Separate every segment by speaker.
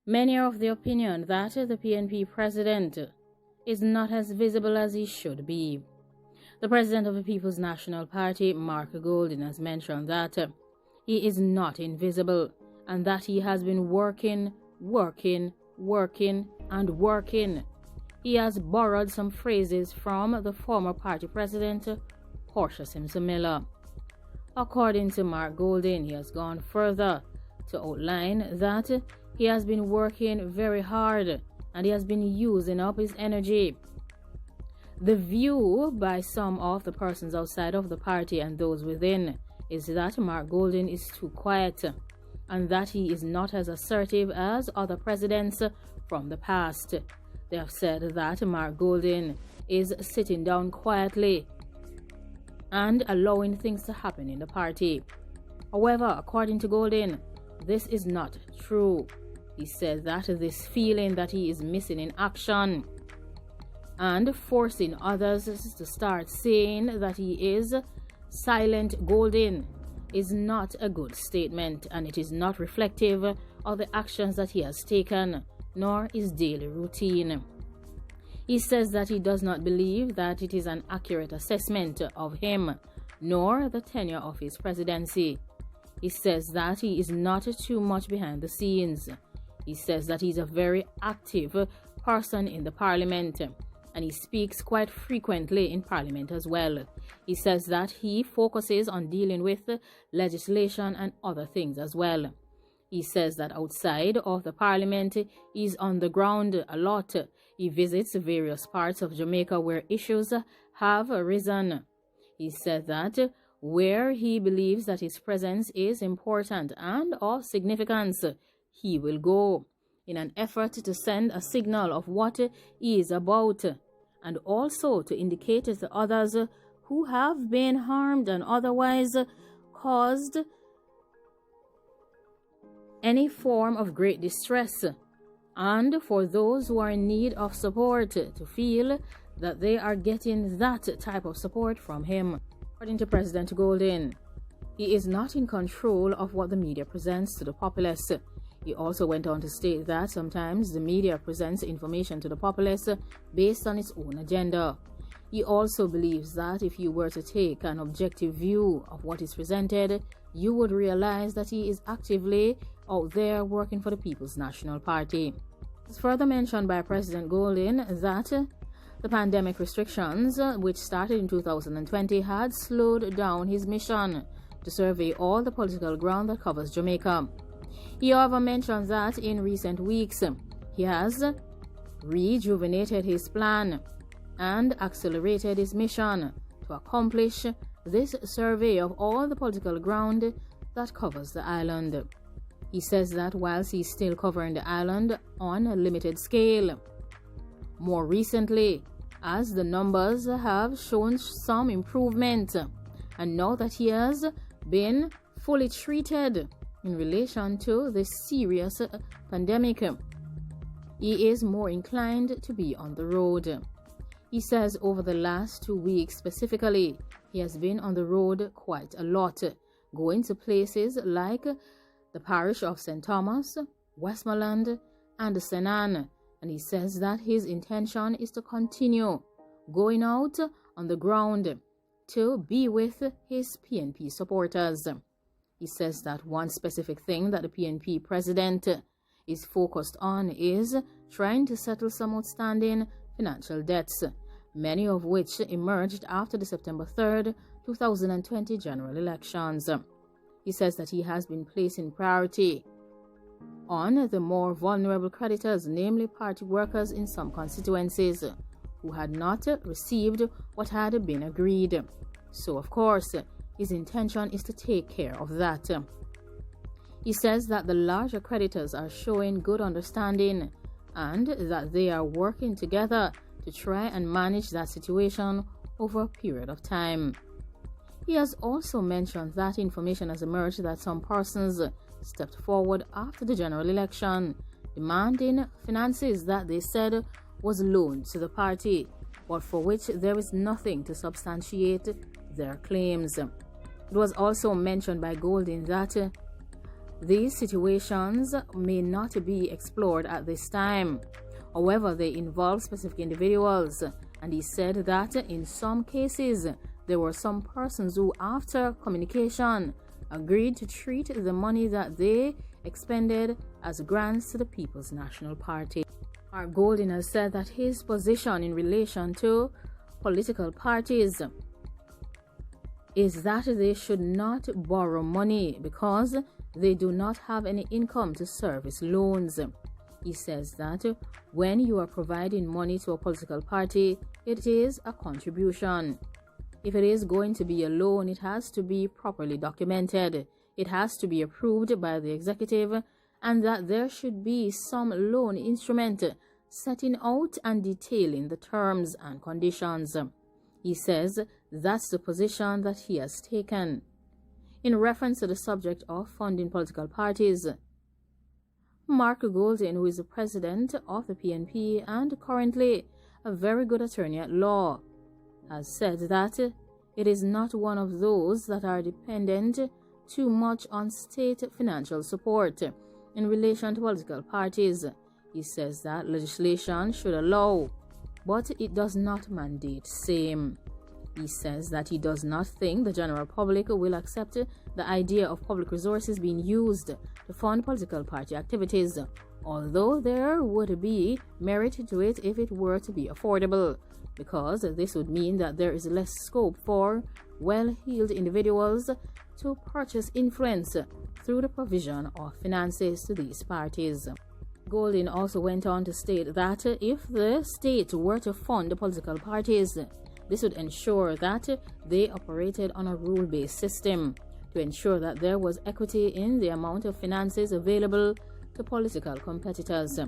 Speaker 1: Many are of the opinion that the PNP president is not as visible as he should be. The president of the People's National Party, Mark Golding, has mentioned that he is not invisible and that he has been working. He has borrowed some phrases from the former party president, Portia Simpson Miller. According to Mark Golding, he has gone further to outline that he has been working very hard and he has been using up his energy. The view by some of the persons outside of the party and those within is that Mark Golding is too quiet and that he is not as assertive as other presidents from the past. They have said that Mark Golding is sitting down quietly and allowing things to happen in the party. However, according to Golding, this is not true. He said that this feeling that he is missing in action and forcing others to start saying that he is silent Golding is not a good statement, and it is not reflective of the actions that he has taken, nor his daily routine. He says that he does not believe that it is an accurate assessment of him, nor the tenure of his presidency. He says that he is not too much behind the scenes. He says that he's a very active person in the parliament, and he speaks quite frequently in parliament as well. He says that he focuses on dealing with legislation and other things as well. He says that outside of the parliament, he's on the ground a lot. He visits various parts of Jamaica where issues have arisen. He said that where he believes that his presence is important and of significance, he will go in an effort to send a signal of what he is about, and also to indicate to others who have been harmed and otherwise caused any form of great distress, and for those who are in need of support to feel that they are getting that type of support from him. According to President Golding, he is not in control of what the media presents to the populace. He also went on to state that sometimes the media presents information to the populace based on its own agenda. He also believes that if you were to take an objective view of what is presented, you would realize that he is actively out there working for the People's National Party. It's further mentioned by President Golding that the pandemic restrictions, which started in 2020, had slowed down his mission to survey all the political ground that covers Jamaica. He however mentioned that in recent weeks, he has rejuvenated his plan and accelerated his mission to accomplish this survey of all the political ground that covers the island. He says that whilst he's still covering the island on a limited scale, more recently, as the numbers have shown some improvement, and now that he has been fully treated in relation to this serious pandemic, he is more inclined to be on the road. He says over the last 2 weeks specifically, he has been on the road quite a lot, going to places like the parish of St. Thomas, Westmoreland, and St. Anne, and he says that his intention is to continue going out on the ground to be with his PNP supporters. He says that one specific thing that the PNP president is focused on is trying to settle some outstanding financial debts, many of which emerged after the September 3rd, 2020 general elections. He says that he has been placing priority on the more vulnerable creditors, namely party workers in some constituencies who had not received what had been agreed. So, of course, his intention is to take care of that. He says that the larger creditors are showing good understanding and that they are working together to try and manage that situation over a period of time. He has also mentioned that information has emerged that some persons stepped forward after the general election, demanding finances that they said was loaned to the party, but for which there is nothing to substantiate their claims. It was also mentioned by Golding that these situations may not be explored at this time. However, they involve specific individuals, and he said that in some cases, there were some persons who, after communication, agreed to treat the money that they expended as grants to the People's National Party. Mark Golding has said that his position in relation to political parties is that they should not borrow money because they do not have any income to service loans. He says that when you are providing money to a political party, it is a contribution. If it is going to be a loan, it has to be properly documented. It has to be approved by the executive, and that there should be some loan instrument setting out and detailing the terms and conditions. He says that's the position that he has taken. In reference to the subject of funding political parties, Mark Golding, who is the president of the PNP and currently a very good attorney at law, has said that it is not one of those that are dependent too much on state financial support in relation to political parties. He says that legislation should allow, but it does not mandate same. He says that he does not think the general public will accept the idea of public resources being used to fund political party activities, although there would be merit to it if it were to be affordable, because this would mean that there is less scope for well-heeled individuals to purchase influence through the provision of finances to these parties. Golding also went on to state that if the state were to fund political parties, this would ensure that they operated on a rule-based system to ensure that there was equity in the amount of finances available to political competitors.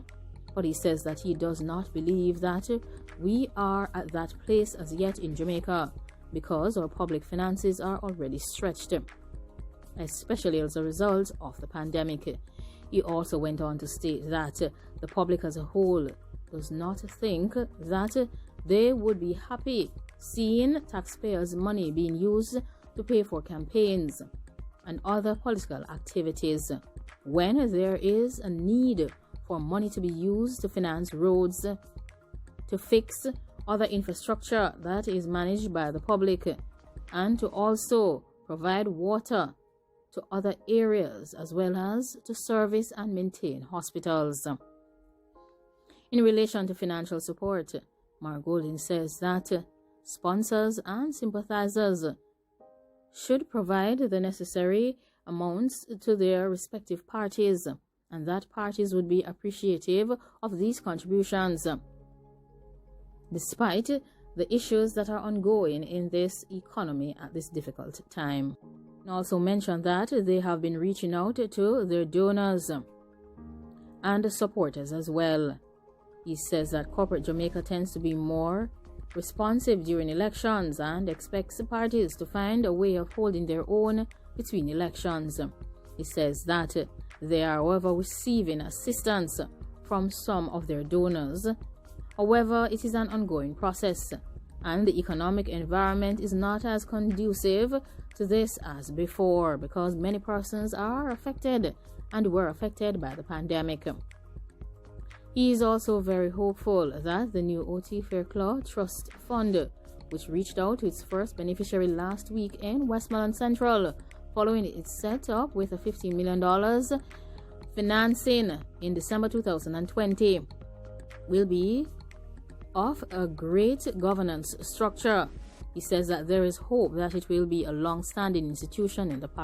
Speaker 1: But he says that he does not believe that we are at that place as yet in Jamaica because our public finances are already stretched, especially as a result of the pandemic. He also went on to state that the public as a whole does not think that they would be happy seeing taxpayers' money being used to pay for campaigns and other political activities when there is a need for money to be used to finance roads, to fix other infrastructure that is managed by the public, and to also provide water to other areas, as well as to service and maintain hospitals. In relation to financial support, Mark Golding says that sponsors and sympathizers should provide the necessary amounts to their respective parties, and that parties would be appreciative of these contributions, despite the issues that are ongoing in this economy at this difficult time. He also mentioned that they have been reaching out to their donors and supporters as well. He says that corporate Jamaica tends to be more responsive during elections and expects parties to find a way of holding their own between elections. He says that they are, however, receiving assistance from some of their donors. However, it is an ongoing process, and the economic environment is not as conducive to this as before because many persons are affected and were affected by the pandemic. He is also very hopeful that the new OT Fairclough Trust Fund, which reached out to its first beneficiary last week in Westmoreland Central, following its setup with a $15 million financing in December 2020, will be of a great governance structure. He says that there is hope that it will be a long-standing institution in the party.